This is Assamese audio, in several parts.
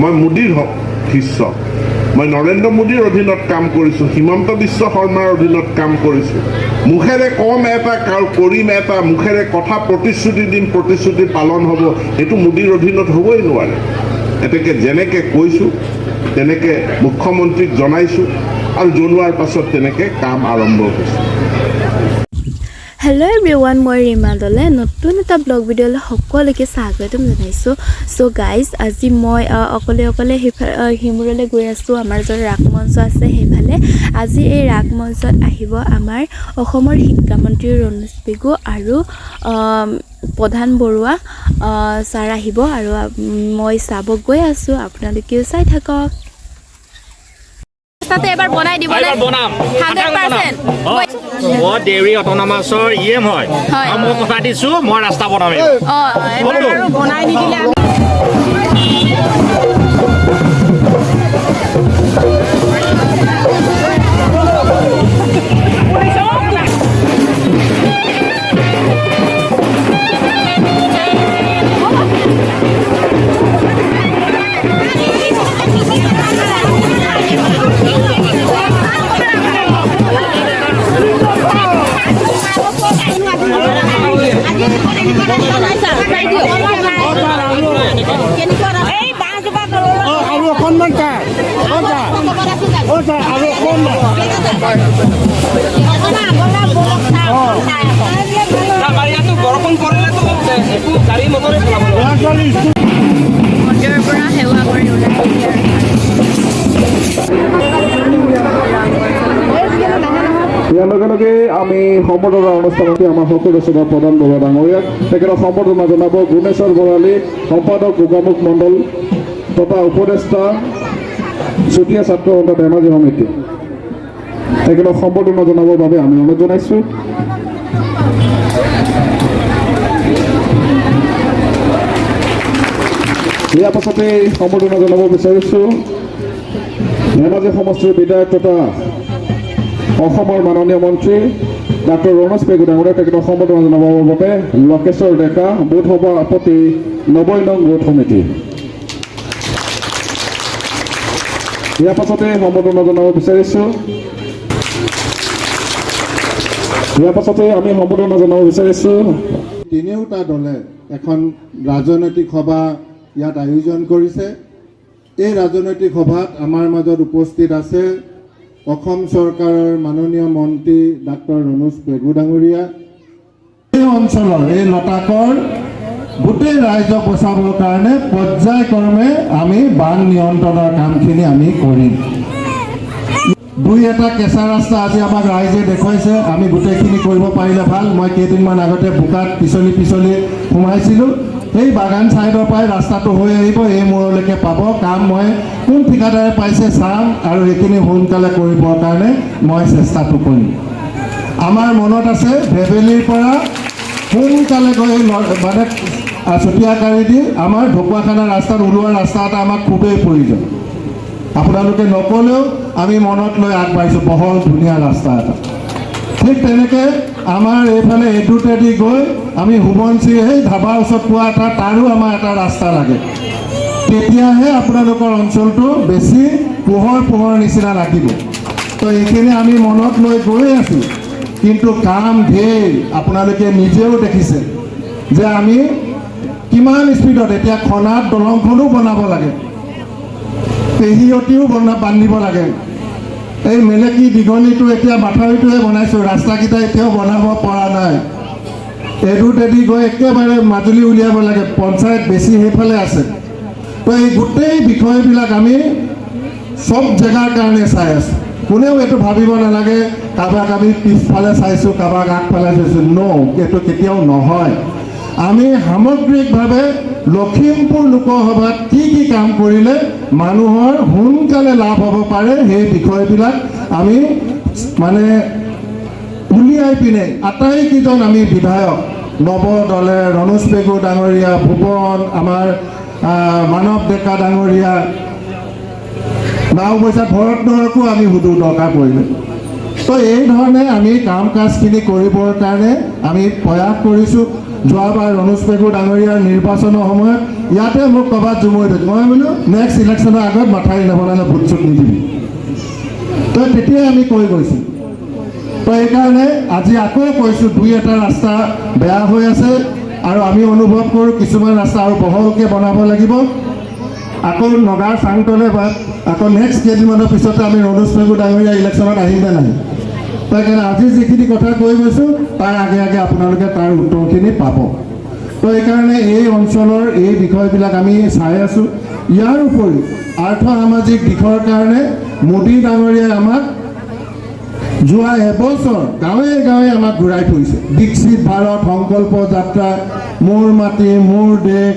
মই মোদীৰ শিষ্য, মই নৰেন্দ্ৰ মোদীৰ অধীনত কাম কৰিছোঁ, হিমন্ত বিশ্ব শৰ্মাৰ অধীনত কাম কৰিছোঁ। মুখেৰে কম এটা কৰিম এটা, মুখেৰে কথা প্ৰতিশ্ৰুতি দিম, প্ৰতিশ্ৰুতি পালন হ'ব, এইটো মোদীৰ অধীনত হ'বই নোৱাৰে। এতেকে যেনেকৈ কৈছোঁ তেনেকৈ মুখ্যমন্ত্ৰীক জনাইছোঁ আৰু জনোৱাৰ পাছত তেনেকৈ কাম আৰম্ভ হৈছে। হেল্ল' এভৰিৱান, মই ৰীমা দলে নতুন এটা ব্লগ ভিডিঅ'লৈ সকলোকে স্বাগতম জনাইছোঁ। চ' গাইজ, আজি মই অকলে সিমূৰলৈ গৈ আছোঁ। আমাৰ য'ত ৰাস মঞ্চ আছে সেইফালে। আজি এই ৰাস মঞ্চত আহিব আমাৰ অসমৰ শিক্ষামন্ত্ৰী ৰণোজ পেগু আৰু প্ৰধান বৰুৱা ছাৰ আহিব, আৰু মই চাব গৈ আছোঁ। আপোনালোকেও চাই থাকক। এবাৰ বনাই দিব, বনাম 100%। মই দেউৰী অট'নমাছৰ ইএম হয়, আৰু মই কথা দিছোঁ মই ৰাস্তা বনাম। বনাই নিদিলে বৰষুণ পৰিলেতো গাড়ী মটৰে মন্দিৰৰ পৰা সেৱা কৰি ওলাই ইয়াৰ লগে লগে আমি সম্বৰ্ধনা অনুষ্ঠানতে আমাৰ সকলো শ্ৰদ্ধা প্ৰদান বৰুৱা ডাঙৰীয়াক তেখেতক সম্বৰ্ধনা জনাব গুণেশ্বৰ বৰালী, সম্পাদক গোগামুখ মণ্ডল তথা উপদেষ্টা চুতীয়া ছাত্ৰ সন্থা ধেমাজি সমিতি, তেখেতক সম্বৰ্ধনা জনাবৰ বাবে আমি অনুৰোধ জনাইছোঁ। ইয়াৰ পাছতে সম্বৰ্ধনা জনাব বিচাৰিছোঁ ধেমাজি সমষ্টিৰ বিধায়ক তথা অসমৰ মাননীয় মন্ত্ৰী ডাক্তৰ ৰণোজ পেগু ডাঙৰীয়াক তেখেতক সম্বৰ্ধনা জনাবৰ বাবে লকেশ্বৰ ডেকা, বুথ সভাপতি 90 নং বুথ সমিতি। ইয়াৰ পাছতে সম্বৰ্ধনা জনাব বিচাৰিছোঁ তিনিওটা দলে এখন ৰাজনৈতিক সভা ইয়াত আয়োজন কৰিছে। এই ৰাজনৈতিক সভাত আমাৰ মাজত উপস্থিত আছে অসম চৰকাৰৰ মাননীয় মন্ত্ৰী ডাক্তৰ ৰণোজ পেগু ডাঙৰীয়া। এই অঞ্চলৰ এই লতাকৰ গোটেই ৰাইজক বচাবৰ কাৰণে পৰ্যায়ক্ৰমে আমি বান নিয়ন্ত্ৰণৰ কামখিনি আমি কৰিম। দুই এটা কেঁচা ৰাস্তা আজি আমাক ৰাইজে দেখুৱাইছে, আমি গোটেইখিনি কৰিব পাৰিলে ভাল। মই কেইদিনমান আগতে বোকাত পিছলি সোমাইছিলোঁ। সেই বাগান ছাইডৰ পৰাই ৰাস্তাটো হৈ আহিব, এই মূৰলৈকে পাব। কাম মই কোন ঠিকাদাৰে পাইছে চাম, আৰু এইখিনি সোনকালে কৰিবৰ কাৰণে মই চেষ্টাটো কৰিম। আমাৰ মনত আছে ভেবেলিৰ পৰা সোনকালে গৈ মানে চুতীয়াকাৰী দি আমাৰ ঢকুৱাখানা ৰাস্তাত ওলোৱা ৰাস্তা এটা আমাক খুবেই প্ৰয়োজন। আপোনালোকে নক'লেও আমি মনত লৈ আগবাঢ়িছোঁ, বহল ধুনীয়া ৰাস্তা এটা। ঠিক তেনেকৈ আমাৰ এইফালে এডুটেদি গৈ আমি সোৱণশিৰি সেই ধাবাৰ ওচৰত পোৱা তাৰো আমাৰ এটা ৰাস্তা লাগে। তেতিয়াহে আপোনালোকৰ অঞ্চলটো বেছি পোহৰ নিচিনা লাগিব। তো এইখিনি আমি মনত লৈ গৈ আছোঁ, কিন্তু কাম ঢেৰ। আপোনালোকে নিজেও দেখিছে যে আমি কিমান স্পীডত এতিয়া খনাত দলংখনো বনাব লাগে, পেহীয়তীও বান্ধিব লাগে। এই মেলেকি দীঘলীটো এতিয়া মাথাউৰিটোহে বনাইছোঁ, ৰাস্তাকেইটা এতিয়াও বনাব পৰা নাই। এডুটেদি গৈ একেবাৰে মাজুলী উলিয়াব লাগে, পঞ্চায়ত বেছি সেইফালে আছে। তো এই গোটেই বিষয়বিলাক আমি চব জেগাৰ কাৰণে চাই আছোঁ। কোনেও এইটো ভাবিব নালাগে কাৰোবাক আমি পিছফালে চাইছোঁ, কাৰোবাক আগফালে চাইছোঁ। এইটো কেতিয়াও নহয়। আমি সামগ্ৰিকভাৱে লখিমপুৰ লোকসভাত কি কাম কৰিলে মানুহৰ সোনকালে লাভ হ'ব পাৰে সেই বিষয়বিলাক আমি মানে উলিয়াই পিনে আটাইকেইজন আমি বিধায়ক নৱ দলে ৰণোজ পেগু ডাঙৰীয়া, ভুৱন, আমাৰ মানৱ ডেকা ডাঙৰীয়া, নাওবৈচা ভৰতনৰকো আমি সুধো দৰকাৰ পৰিলে। তো এই ধৰণে আমি কাম কাজখিনি কৰিবৰ কাৰণে আমি প্ৰয়াস কৰিছোঁ। যোৱাবাৰ ৰণোজ পেগু ডাঙৰীয়াৰ নিৰ্বাচনৰ সময়ত ইয়াতে মোক ক'ৰবাত জুমুৰি থৈছে মই বোলো নেক্সট ইলেকশ্যনৰ আগত মাথাউৰি নবনালে ভোট চোট নিদিবি তো তেতিয়াই আমি কৈ গৈছোঁ তো এইকাৰণে আজি আকৌ কৈছোঁ দুই এটা ৰাস্তা বেয়া হৈ আছে আৰু আমি অনুভৱ কৰোঁ কিছুমান ৰাস্তা আৰু বহলকৈ বনাব লাগিব আকৌ নগাঁও চাংতলে বা আকৌ নেক্সট কেইদিনমানৰ পিছতে আমি ৰণোজ পেগু ডাঙৰীয়া ইলেকশ্যনত আহিম নে নাহিম সেইকাৰণে আজি যিখিনি কথা কৈ গৈছোঁ তাৰ আগে আগে আপোনালোকে তাৰ উত্তৰখিনি পাব তো এইকাৰণে এই অঞ্চলৰ এই বিষয়বিলাক আমি চাই আছোঁ ইয়াৰ উপৰি আৰ্থ সামাজিক দিশৰ কাৰণে মোদী ডাঙৰীয়াই আমাক যোৱা এবছৰ গাঁৱে গাঁৱে আমাক ঘূৰাই ফুৰিছে বিকশিত ভাৰত সংকল্প যাত্ৰা মোৰ মাটি মোৰ দেশ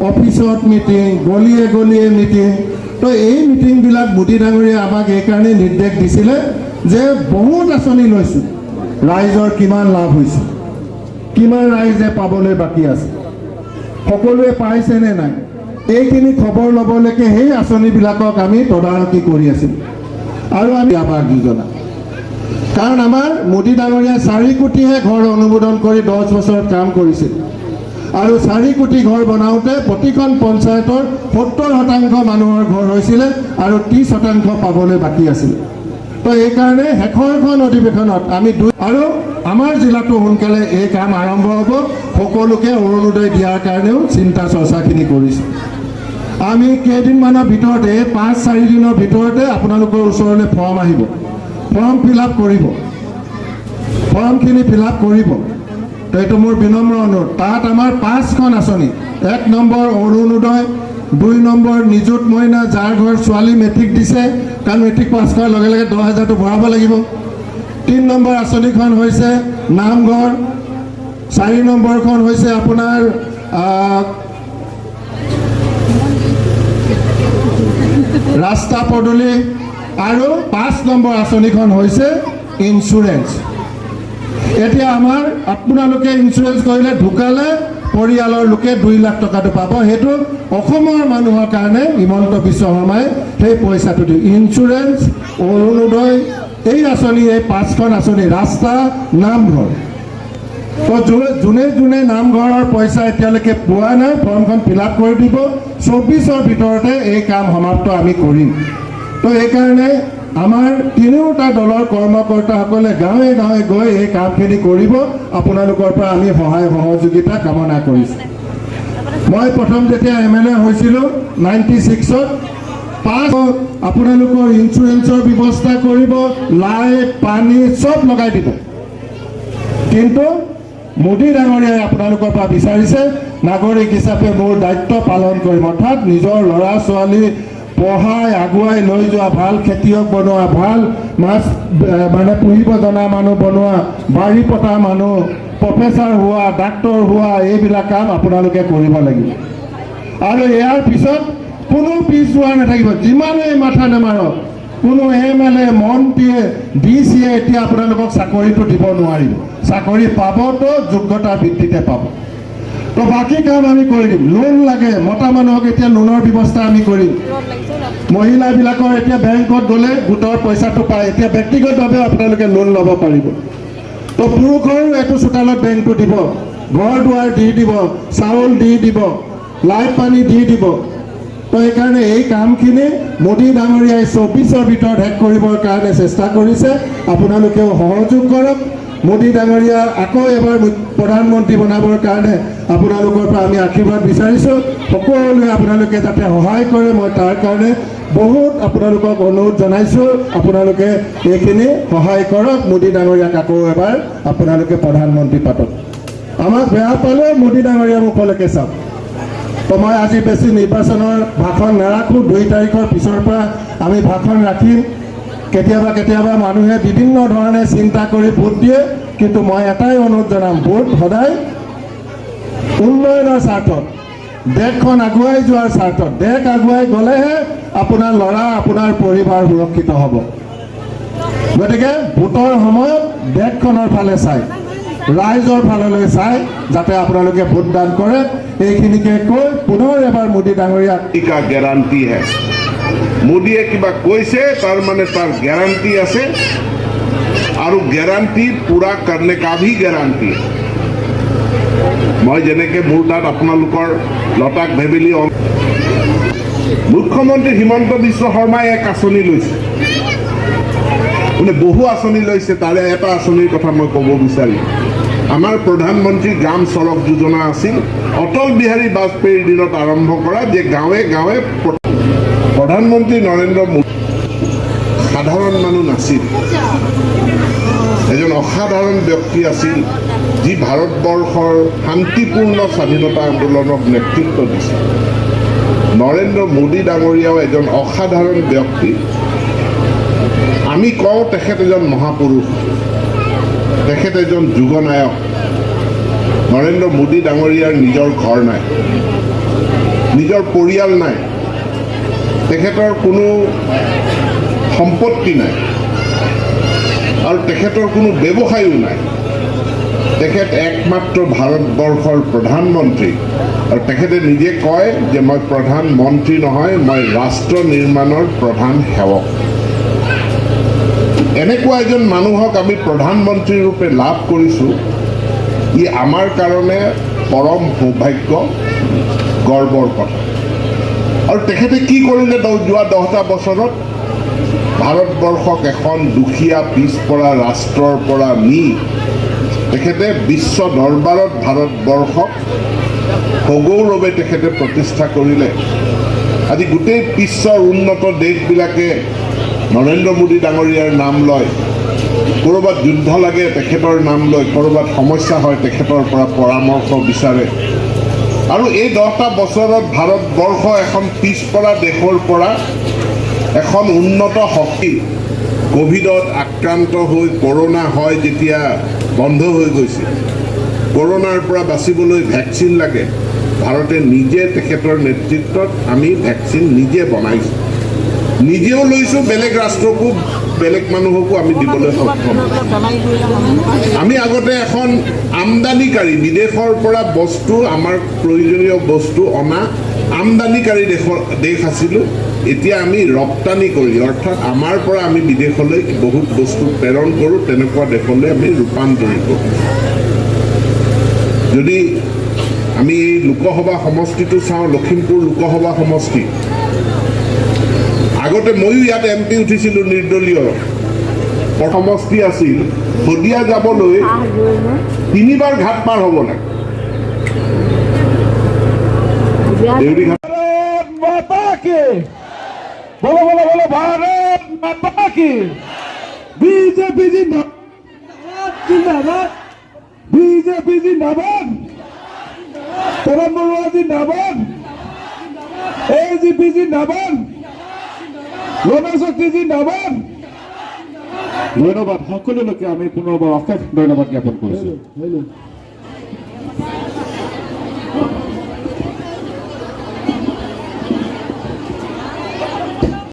অফিচত মিটিং গলিয়ে গলিয়ে মিটিং তো এই মিটিংবিলাক মোদী ডাঙৰীয়াই আমাক এইকাৰণে নিৰ্দেশ দিছিলে যে বহুত আঁচনি লৈছোঁ ৰাইজৰ কিমান লাভ হৈছে কিমান ৰাইজে পাবলৈ বাকী আছে সকলোৱে পাইছেনে নাই এইখিনি খবৰ ল'বলৈকে সেই আঁচনিবিলাকক আমি তদাৰকী কৰি আছিলোঁ আৰু আমি আৱাস যোজনা কাৰণ আমাৰ মোদী ডাঙৰীয়াই 4 কোটিহে ঘৰ অনুমোদন কৰি 10 বছৰত কাম কৰিছিল আৰু 4 কোটি ঘৰ বনাওঁতে প্ৰতিখন পঞ্চায়তৰ 70% মানুহৰ ঘৰ হৈছিলে আৰু 30% পাবলৈ বাকী আছিল তো এইকাৰণে শেষৰখন অধিৱেশনত আমি আৰু আমাৰ জিলাটো সোনকালে এই কাম আৰম্ভ হ'ব সকলোকে অৰুণোদয় দিয়াৰ কাৰণেও চিন্তা চৰ্চাখিনি কৰিছোঁ আমি কেইদিনমানৰ ভিতৰতে 5-4 দিনৰ ভিতৰতে আপোনালোকৰ ওচৰলৈ ফৰ্ম আহিব ফৰ্ম ফিল আপ কৰিব ফৰ্মখিনি ফিল আপ কৰিব তো এইটো মোৰ বিনম্ৰ অনুৰোধ তাত আমাৰ 5খন আঁচনি 1 নম্বৰ অৰুণোদয় 2 নম্বৰ নিযুত মইনা যাৰ ঘৰ ছোৱালী মেট্ৰিক দিছে কাৰণ মেট্ৰিক পাছ কৰাৰ লগে লগে 10,000টো ভৰাব লাগিব 3 নম্বৰ আঁচনিখন হৈছে নামঘৰ 4 নম্বৰখন হৈছে আপোনাৰ ৰাস্তা পদূলি আৰু 5 নম্বৰ আঁচনিখন হৈছে ইঞ্চুৰেঞ্চ এতিয়া আমাৰ আপোনালোকে ইঞ্চুৰেঞ্চ কৰিলে ঢুকালে পৰিয়ালৰ লোকে 2 লাখ টকাটো পাব সেইটো অসমৰ মানুহৰ কাৰণে হিমন্ত বিশ্ব শৰ্মাই সেই পইচাটো দিয়ে ইঞ্চুৰেঞ্চ অৰুণোদয় এই আঁচনি এই 5খন আঁচনি ৰাস্তা নামঘৰ তো যোনে যোনে নামঘৰৰ পইচা এতিয়ালৈকে পোৱা নাই ফৰ্মখন ফিল আপ কৰি দিব 24ৰ ভিতৰতে এই কাম সমাপ্ত আমি কৰিম তো এইকাৰণে আমাৰ তিনিওটা দলৰ কৰ্মকৰ্তাসকলে গাঁৱে গাঁৱে গৈ এই কামখিনি কৰিব আপোনালোকৰ পৰা আমি সহায় সহযোগিতা কামনা কৰিছোঁ মই প্ৰথম যেতিয়া MLA হৈছিলোঁ 96ত আপোনালোকৰ ইঞ্চুৰেঞ্চৰ ব্যৱস্থা কৰিব লাইট পানী চব লগাই দিব কিন্তু মোদী ডাঙৰীয়াই আপোনালোকৰ পৰা বিচাৰিছে নাগৰিক হিচাপে মোৰ দায়িত্ব পালন কৰিম অৰ্থাৎ নিজৰ ল'ৰা ছোৱালী পঢ়াই আগুৱাই লৈ যোৱা ভাল খেতিয়ক বনোৱা ভাল মাছ মানে পুহিব জনা মানুহ বনোৱা বাৰী পতা মানুহ প্ৰফেচাৰ হোৱা ডাক্তৰ হোৱা এইবিলাক কাম আপোনালোকে কৰিব লাগিব আৰু ইয়াৰ পিছত কোনো পিছুৱা নাথাকিব যিমানেই মাথা নেমাৰক কোনো MLA মন্ত্ৰীয়ে DCয়ে এতিয়া আপোনালোকক চাকৰিটো দিব নোৱাৰিব চাকৰি পাবতো যোগ্যতাৰ ভিত্তিতে পাব তো বাকী কাম আমি কৰি দিম লোন লাগে মতা মানুহক এতিয়া লোনৰ ব্যৱস্থা আমি কৰিম মহিলাবিলাকৰ এতিয়া বেংকত গ'লে গোটৰ পইচাটো পায় এতিয়া ব্যক্তিগতভাৱে আপোনালোকে লোন ল'ব পাৰিব তো পুৰুষৰো এইটো চোতালত বেংকটো দিব ঘৰ দুৱাৰ দি দিব চাউল দি দিব লাইট পানী দি দিব তো এইকাৰণে এই কামখিনি মোদী ডাঙৰীয়াই 24ৰ ভিতৰত শেষ কৰিবৰ কাৰণে চেষ্টা কৰিছে আপোনালোকেও সহযোগ কৰক মোদী ডাঙৰীয়া আকৌ এবাৰ প্ৰধানমন্ত্ৰী বনাবৰ কাৰণে আপোনালোকৰ পৰা আমি আশীৰ্বাদ বিচাৰিছোঁ সকলোৱে আপোনালোকে যাতে সহায় কৰে মই তাৰ কাৰণে বহুত আপোনালোকক অনুৰোধ জনাইছোঁ আপোনালোকে এইখিনি সহায় কৰক মোদী ডাঙৰীয়াক আকৌ এবাৰ আপোনালোকে প্ৰধানমন্ত্ৰী পাতক আমাক বেয়া পালেও মোদী ডাঙৰীয়া মুখলৈকে চাওক তো মই আজি বেছি নিৰ্বাচনৰ ভাষণ নাৰাখোঁ 2 তাৰিখৰ পিছৰ পৰা আমি ভাষণ ৰাখিম কেতিয়াবা কেতিয়াবা মানুহে বিভিন্ন ধৰণে চিন্তা কৰি ভোট দিয়ে কিন্তু মই এটাই অনুৰোধ জনাম ভোট সদায় উন্নয়নৰ স্বাৰ্থত দেশখন আগুৱাই যোৱাৰ স্বাৰ্থত দেশ আগুৱাই গ'লেহে আপোনাৰ ল'ৰা আপোনাৰ পৰিবাৰ সুৰক্ষিত হ'ব গতিকে ভোটৰ সময়ত দেশখনৰ ফালে চাই ৰাইজৰ ফাললৈ চাই যাতে আপোনালোকে ভোটদান কৰে এইখিনিকে কৈ পুনৰ এবাৰ মোদী ডাঙৰীয়াক का गारंटी है मोदीয়ে কিবা কৈছে তাৰ মানে তাৰ गारंटी আছে और गारंटी पूरा करने का भी गारंटी है মই যেনেকৈ মোৰ তাত আপোনালোকৰ লতাক ভেবেলি মুখ্যমন্ত্ৰী হিমন্ত বিশ্ব শৰ্মাই এক আঁচনি লৈছে, মানে বহু আঁচনি লৈছে, তাৰে এটা আঁচনিৰ কথা মই ক'ব বিচাৰিম। আমাৰ প্ৰধানমন্ত্ৰী গ্ৰাম চড়ক যোজনা আছিল, অটল বিহাৰী বাজপেয়ীৰ দিনত আৰম্ভ কৰা, যে গাঁৱে গাঁৱে প্ৰধানমন্ত্ৰী নৰেন্দ্ৰ মোদী সাধাৰণ মানুহ নাছিল, এজন অসাধাৰণ ব্যক্তি আছিল, যি ভাৰতবৰ্ষৰ শান্তিপূৰ্ণ স্বাধীনতা আন্দোলনক নেতৃত্ব দিছিল। নৰেন্দ্ৰ মোদী ডাঙৰীয়াও এজন অসাধাৰণ ব্যক্তি। আমি কওঁ তেখেত এজন মহাপুৰুষ, তেখেত এজন যুগনায়ক। নৰেন্দ্ৰ মোদী ডাঙৰীয়াৰ নিজৰ ঘৰ নাই, নিজৰ পৰিয়াল নাই, তেখেতৰ কোনো সম্পত্তি নাই আৰু তেখেতৰ কোনো ব্যৱসায়ো নাই। তেখেত একমাত্ৰ ভাৰতবৰ্ষৰ প্ৰধানমন্ত্ৰী, আৰু তেখেতে নিজে কয় যে মই প্ৰধানমন্ত্ৰী নহয়, মই ৰাষ্ট্ৰ নিৰ্মাণৰ প্ৰধান সেৱক। এনেকুৱা এজন মানুহক আমি প্ৰধানমন্ত্ৰী ৰূপে লাভ কৰিছোঁ, ই আমাৰ কাৰণে পৰম সৌভাগ্য, গৰ্বৰ কথা। আৰু তেখেতে কি কৰিলে যোৱা 10টা বছৰত? ভাৰতবৰ্ষক এখন দুখীয়া পিছপৰা ৰাষ্ট্ৰৰ পৰা নি তেখেতে বিশ্ব দৰবাৰত ভাৰতবৰ্ষক সগৌৰৱে তেখেতে প্ৰতিষ্ঠা কৰিলে। আজি গোটেই বিশ্বৰ উন্নত দেশবিলাকে নৰেন্দ্ৰ মোদী ডাঙৰীয়াৰ নাম লয়, ক'ৰবাত যুদ্ধ লাগে তেখেতৰ নাম লয়, ক'ৰবাত সমস্যা হয় তেখেতৰ পৰা পৰামৰ্শ বিচাৰে। আৰু এই 10টা বছৰত ভাৰতবৰ্ষ এখন পিছপৰা দেশৰ পৰা এখন উন্নত শক্তি, কোভিডত আক্ৰান্ত হৈ কৰোণা হয় যেতিয়া বন্ধ হৈ গৈছিল, কৰোণাৰ পৰা বাচিবলৈ ভেকচিন লাগে, ভাৰতে নিজে তেখেতৰ নেতৃত্বত আমি ভেকচিন নিজে বনাইছোঁ, নিজেও লৈছোঁ, বেলেগ ৰাষ্ট্ৰকো বেলেগ মানুহকো আমি দিবলৈ সক্ষম। আমি আগতে এখন আমদানিকাৰী, বিদেশৰ পৰা বস্তু, আমাৰ প্ৰয়োজনীয় বস্তু অনা আমদানিকাৰী দেশ আছিলোঁ। এতিয়া আমি ৰপ্তানি কৰি, অৰ্থাৎ আমাৰ পৰা আমি বিদেশলৈ বহুত বস্তু প্ৰেৰণ কৰোঁ, তেনেকুৱা দেশলৈ আমি ৰূপান্তৰিত কৰোঁ। যদি আমি এই লোকসভা সমষ্টিটো চাওঁ, লখিমপুৰ লোকসভা সমষ্টি, আগতে ময়ো ইয়াত MP উঠিছিলোঁ নিৰ্দলীয়, সমষ্টি আছিল, শদিয়া যাবলৈ 3বাৰ ঘাট পাৰ হ'ব লাগে। দেউৰী ঘাট माता की बोलो बोलो बोलो भारत माता की बीजेपी जिंदाबाद बीजेपी जिंदाबाद तरुण जिंदाबाद एजीपी जिंदाबाद জনশক্তি জিন্দাবাদ। ধন্যবাদ সকলো লোকে আমি পুনৰবাৰ অশেষ ধন্যবাদ জ্ঞাপন কৰিছোঁ।